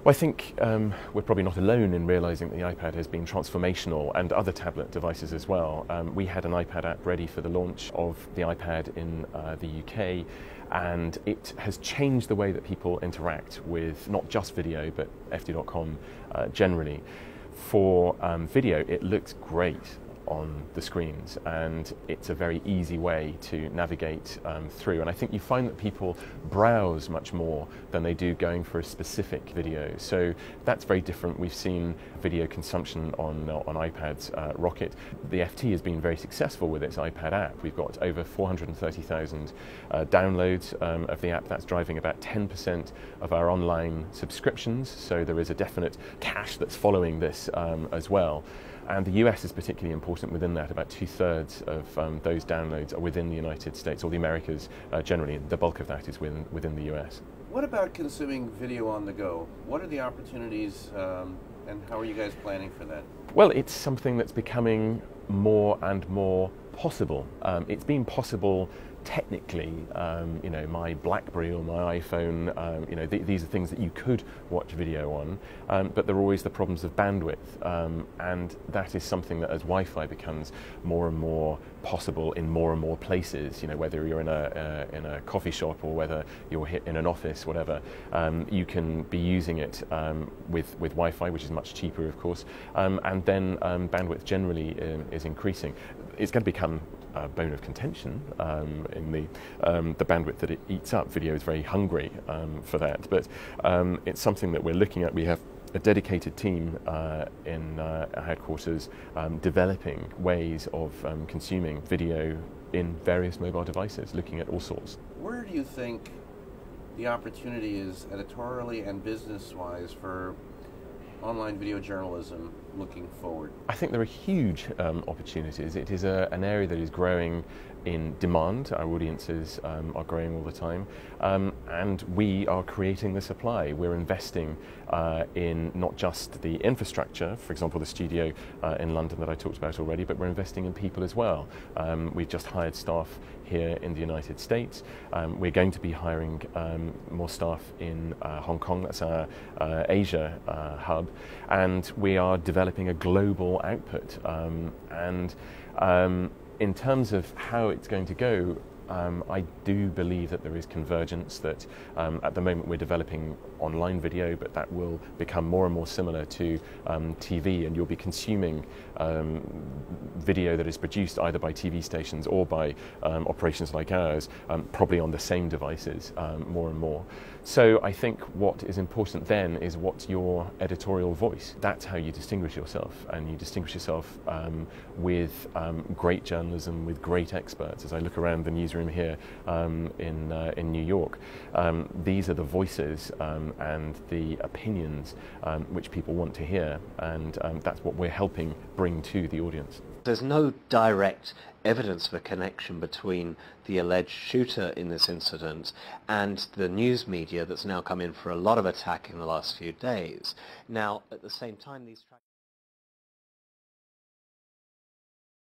Well, I think we're probably not alone in realising that the iPad has been transformational, and other tablet devices as well. We had an iPad app ready for the launch of the iPad in the UK, and it has changed the way that people interact with not just video but FT.com generally. For video, it looks great on the screens, and it's a very easy way to navigate through, and I think you find that people browse much more than they do going for a specific video, so that's very different. We've seen video consumption on iPads rocket. The FT has been very successful with its iPad app. We've got over 430,000 downloads of the app. That's driving about 10% of our online subscriptions, so there is a definite cache that's following this as well. And the US is particularly important within that. About 2/3 of those downloads are within the United States, or the Americas generally. The bulk of that is within the US. What about consuming video on the go? What are the opportunities and how are you guys planning for that? Well, it's something that's becoming more and more possible. It's been possible technically, you know, my BlackBerry or my iPhone, you know, these are things that you could watch video on, but there are always the problems of bandwidth, and that is something that as Wi-Fi becomes more and more possible in more and more places, you know, whether you're in a coffee shop or whether you're in an office, whatever, you can be using it with Wi-Fi, which is much cheaper, of course, and then bandwidth generally is increasing. It's going to become a bone of contention in the bandwidth that it eats up. Video is very hungry for that, but it's something that we're looking at. We have a dedicated team in our headquarters developing ways of consuming video in various mobile devices, looking at all sorts. Where do you think the opportunity is editorially and business-wise for online video journalism looking forward? I think there are huge opportunities. It is an area that is growing in demand. Our audiences are growing all the time, and we are creating the supply. We're investing in not just the infrastructure, for example the studio in London that I talked about already, but we're investing in people as well. We've just hired staff here in the United States. We're going to be hiring more staff in Hong Kong. That's our Asia hub, and we are developing a global output, and in terms of how it's going to go, I do believe that there is convergence, that at the moment we're developing online video, but that will become more and more similar to TV, and you'll be consuming video that is produced either by TV stations or by operations like ours, probably on the same devices more and more. So I think what is important then is what's your editorial voice. That's how you distinguish yourself, and you distinguish yourself with great journalism, with great experts. As I look around the newsroom here in New York, these are the voices and the opinions which people want to hear, and that's what we're helping bring to the audience. There's no direct evidence of a connection between the alleged shooter in this incident and the news media that's now come in for a lot of attack in the last few days. Now, at the same time, these